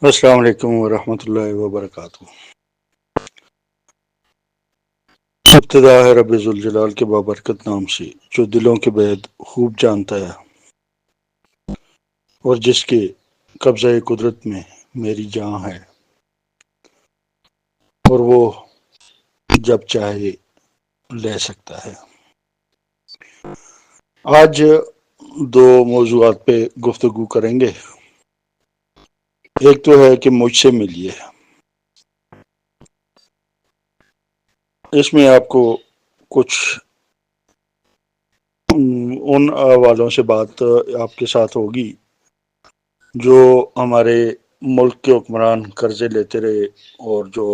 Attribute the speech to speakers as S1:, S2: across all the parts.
S1: السلام علیکم ورحمۃ اللہ وبرکاتہ۔ ابتدا ہے رب ذوالجلال کے بابرکت نام سے جو دلوں کے بید خوب جانتا ہے اور جس کے قبضہ قدرت میں میری جان ہے، اور وہ جب چاہے لے سکتا ہے۔ آج دو موضوعات پہ گفتگو کریں گے۔ ایک تو ہے کہ مجھ سے ملیے، اس میں آپ کو کچھ ان حوالوں سے بات آپ کے ساتھ ہوگی جو ہمارے ملک کے حکمران قرضے لیتے رہے اور جو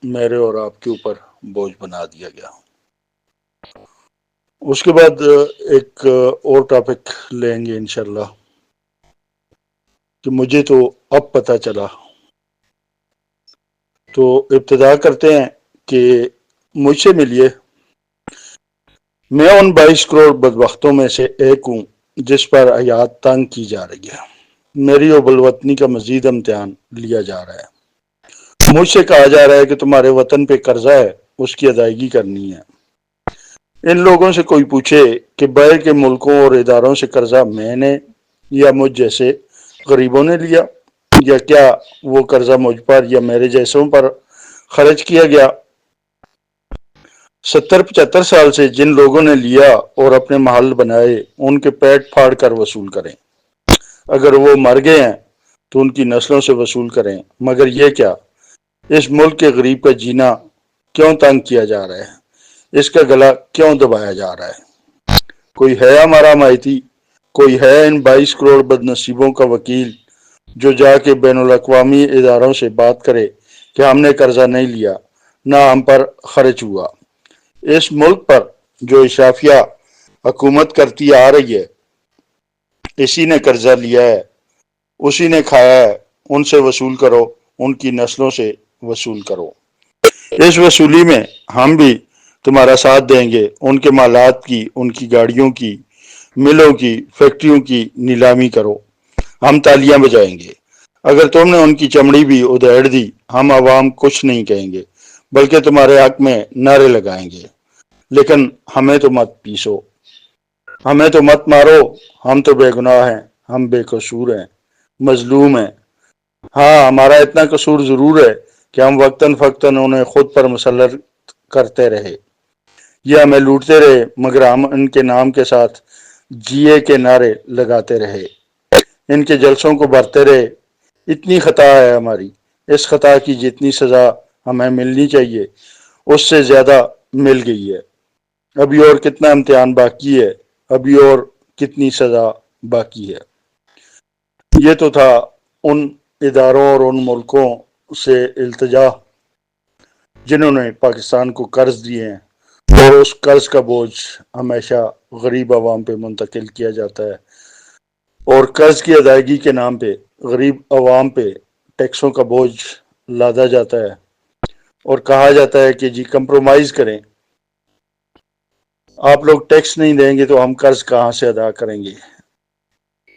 S1: میرے اور آپ کے اوپر بوجھ بنا دیا گیا۔ اس کے بعد ایک اور ٹاپک لیں گے انشاءاللہ کہ مجھے تو اب پتہ چلا۔ تو ابتدا کرتے ہیں کہ مجھ سے ملیے، میں ان 22 کروڑ بدبختوں میں سے ایک ہوں جس پر حیات تنگ کی جا رہی ہے۔ میری اوبل وطنی کا مزید امتحان لیا جا رہا ہے۔ مجھ سے کہا جا رہا ہے کہ تمہارے وطن پہ قرضہ ہے، اس کی ادائیگی کرنی ہے۔ ان لوگوں سے کوئی پوچھے کہ باہر کے ملکوں اور اداروں سے قرضہ میں نے یا مجھ جیسے غریبوں نے لیا، یا کیا وہ قرضہ مجھ پر یا میرے جیسوں پر خرچ کیا گیا؟ 70-75 سال سے جن لوگوں نے لیا اور اپنے محل بنائے ان کے پیٹ پھاڑ کر وصول کریں۔ اگر وہ مر گئے ہیں تو ان کی نسلوں سے وصول کریں، مگر یہ کیا؟ اس ملک کے غریب کا جینا کیوں تنگ کیا جا رہا ہے؟ اس کا گلا کیوں دبایا جا رہا ہے؟ کوئی ہے ہمارا حمایتی؟ کوئی ہے ان 22 کروڑ بد نصیبوں کا وکیل جو جا کے بین الاقوامی اداروں سے بات کرے کہ ہم نے قرضہ نہیں لیا، نہ ہم پر خرچ ہوا؟ اس ملک پر جو اشرافیہ حکومت کرتی آ رہی ہے، اسی نے قرضہ لیا ہے، اسی نے کھایا ہے۔ ان سے وصول کرو، ان کی نسلوں سے وصول کرو۔ اس وصولی میں ہم بھی تمہارا ساتھ دیں گے۔ ان کے مالات کی، ان کی گاڑیوں کی، ملوں کی، فیکٹریوں کی نیلامی کرو، ہم تالیاں بجائیں گے۔ اگر تم نے ان کی چمڑی بھی ادھیڑ دی، ہم عوام کچھ نہیں کہیں گے، بلکہ تمہارے حق میں نعرے لگائیں گے، لیکن ہمیں تو مت پیسو، ہمیں تو مت مارو، ہم تو بے گناہ ہیں، ہم بے قصور ہیں، مظلوم ہیں۔ ہاں، ہمارا اتنا قصور ضرور ہے کہ ہم وقتاً فوقتاً انہیں خود پر مسلط کرتے رہے۔ یہ ہمیں لوٹتے رہے، مگر ہم ان کے نام کے ساتھ جیے کے نعرے لگاتے رہے، ان کے جلسوں کو بھرتے رہے۔ اتنی خطا ہے ہماری، اس خطا کی جتنی سزا ہمیں ملنی چاہیے اس سے زیادہ مل گئی ہے۔ ابھی اور کتنا امتحان باقی ہے، ابھی اور کتنی سزا باقی ہے۔ یہ تو تھا ان اداروں اور ان ملکوں سے التجا جنہوں نے پاکستان کو قرض دیے ہیں، اور اس قرض کا بوجھ ہمیشہ غریب عوام پہ منتقل کیا جاتا ہے، اور قرض کی ادائیگی کے نام پہ غریب عوام پہ ٹیکسوں کا بوجھ لادا جاتا ہے، اور کہا جاتا ہے کہ جی کمپرومائز کریں، آپ لوگ ٹیکس نہیں دیں گے تو ہم قرض کہاں سے ادا کریں گے۔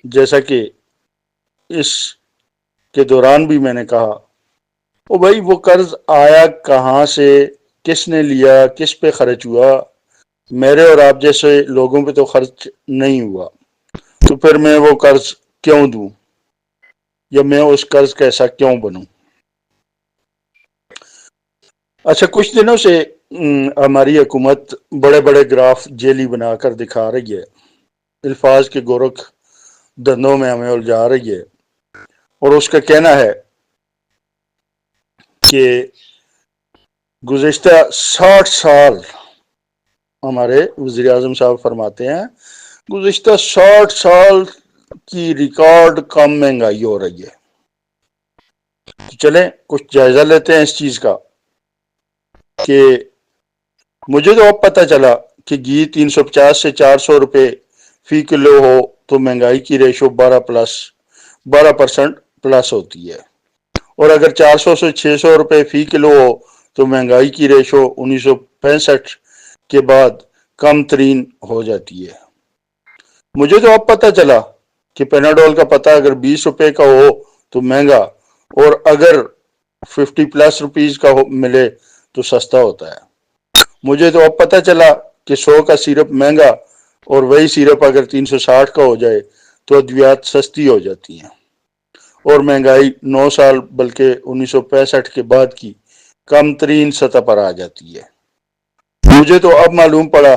S1: جیسا کہ اس کے دوران بھی میں نے کہا، او بھائی وہ قرض آیا کہاں سے، کس نے لیا، کس پہ خرچ ہوا؟ میرے اور آپ جیسے لوگوں پہ تو خرچ نہیں ہوا، تو پھر میں وہ قرض کیوں دوں، یا میں اس قرض کا ایسا کیوں بنوں؟ اچھا، کچھ دنوں سے ہماری حکومت بڑے بڑے گراف جیلی بنا کر دکھا رہی ہے، الفاظ کے گورکھ دندوں میں ہمیں الجھا رہی ہے، اور اس کا کہنا ہے کہ گزشتہ 60 سال، ہمارے وزیر اعظم صاحب فرماتے ہیں گزشتہ 60 سال کی ریکارڈ کم مہنگائی ہو رہی ہے۔ چلیں کچھ جائزہ لیتے ہیں اس چیز کا کہ مجھے تو اب پتہ چلا کہ گھی 350 سے 400 روپے فی کلو ہو تو مہنگائی کی ریشو 12% پلس ہوتی ہے، اور اگر 400 سے 600 روپے فی کلو ہو تو مہنگائی کی ریشو 1965 کے بعد کم ترین ہو جاتی ہے۔ مجھے تو اب پتہ چلا کہ پیناڈول کا پتہ اگر 20 روپے کا ہو تو مہنگا، اور اگر 50+ روپیز کا ملے تو سستا ہوتا ہے۔ مجھے تو اب پتہ چلا کہ 100 کا سیرپ مہنگا اور وہی سیرپ اگر 360 کا ہو جائے تو ادویات سستی ہو جاتی ہیں، اور مہنگائی 9 سال بلکہ 1965 کے بعد کی کم ترین سطح پر آ جاتی ہے۔ مجھے تو اب معلوم پڑا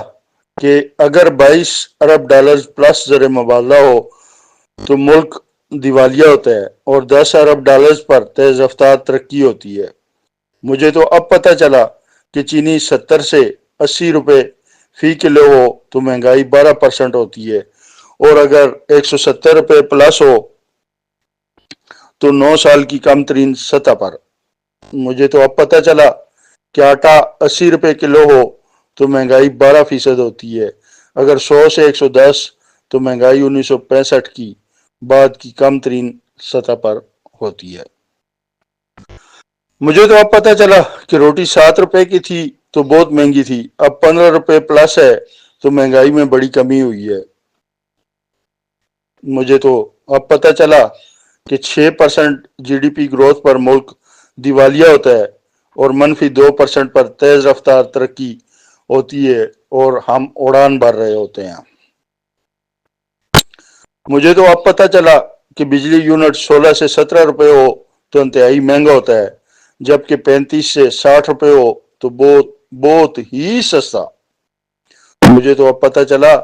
S1: کہ اگر 22 ارب ڈالرز پلس زر مبادلہ ہو تو ملک دیوالیہ ہوتا ہے اور 10 ارب ڈالرز پر تیز رفتار ترقی ہوتی ہے۔ مجھے تو اب پتہ چلا کہ چینی 70 سے 80 روپے فی کلو ہو تو مہنگائی 12% ہوتی ہے، اور اگر 170 روپے پلس ہو تو 9 سال کی کم ترین سطح پر۔ مجھے تو اب پتہ چلا کہ آٹا 80 روپے کلو ہو تو مہنگائی 12% ہوتی ہے، اگر 100 سے 110 تو مہنگائی 1965 کی بعد کی کم ترین سطح پر ہوتی ہے۔ مجھے تو اب پتہ چلا کہ روٹی 7 روپے کی تھی تو بہت مہنگی تھی، اب 15 روپے پلس ہے تو مہنگائی میں بڑی کمی ہوئی ہے۔ مجھے تو اب پتہ چلا کہ 6% جی ڈی پی گروتھ پر ملک دیوالیہ ہوتا ہے اور -2% پر تیز رفتار ترقی ہوتی ہے اور ہم اڑان بھر رہے ہوتے ہیں۔ مجھے تو اب پتہ چلا کہ بجلی یونٹ 16 سے 17 روپے ہو تو انتہائی مہنگا ہوتا ہے، جبکہ 35 سے 60 روپے ہو تو بہت ہی سستا۔ مجھے تو اب پتہ چلا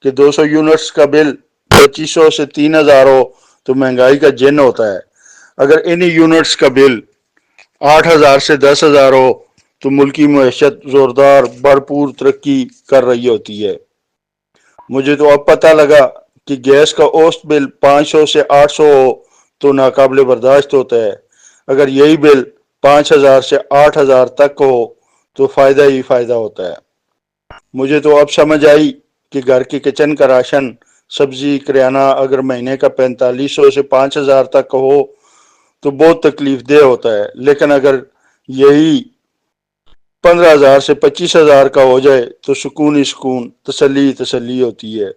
S1: کہ 200 یونٹس کا بل 2500 سے 3000 ہو تو مہنگائی کا جن ہوتا ہے، اگر انہی یونٹس کا بل 8000 سے 10000 ہو تو ملکی معیشت زوردار بھرپور ترقی کر رہی ہوتی ہے۔ مجھے تو اب پتہ لگا کہ گیس کا اوسط بل 500 سے 800 ہو تو ناقابل برداشت ہوتا ہے، اگر یہی بل 5000 سے 8000 تک ہو تو فائدہ ہی فائدہ ہوتا ہے۔ مجھے تو اب سمجھ آئی کہ گھر کے کچن کا راشن، سبزی، کریانہ اگر مہینے کا 4500 سے 5000 تک ہو تو بہت تکلیف دہ ہوتا ہے، لیکن اگر یہی 15000 سے 25000 کا ہو جائے تو سکون ہی سکون، تسلی تسلی ہوتی ہے۔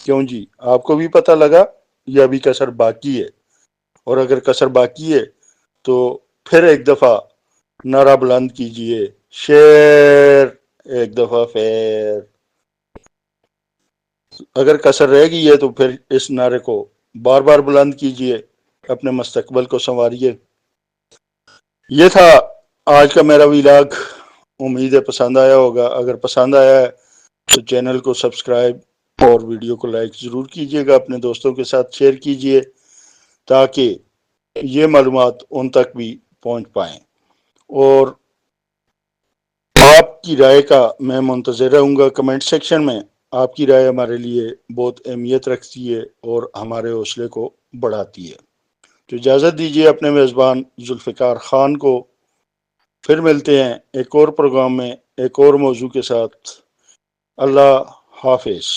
S1: کیوں جی، آپ کو بھی پتہ لگا یا ابھی کسر باقی ہے؟ اور اگر کسر باقی ہے تو پھر ایک دفعہ نعرہ بلند کیجئے، شیر ایک دفعہ پھر۔ اگر کسر رہ گئی ہے تو پھر اس نعرے کو بار بار بلند کیجئے، اپنے مستقبل کو سنواریے۔ یہ تھا آج کا میرا ویلاگ، امید ہے پسند آیا ہوگا۔ اگر پسند آیا ہے تو چینل کو سبسکرائب اور ویڈیو کو لائک ضرور کیجئے گا، اپنے دوستوں کے ساتھ شیئر کیجئے تاکہ یہ معلومات ان تک بھی پہنچ پائیں، اور آپ کی رائے کا میں منتظر رہوں گا کمنٹ سیکشن میں۔ آپ کی رائے ہمارے لیے بہت اہمیت رکھتی ہے اور ہمارے حوصلے کو بڑھاتی ہے۔ تو اجازت دیجیے اپنے میزبان ذوالفقار خان کو، پھر ملتے ہیں ایک اور پروگرام میں ایک اور موضوع کے ساتھ۔ اللہ حافظ۔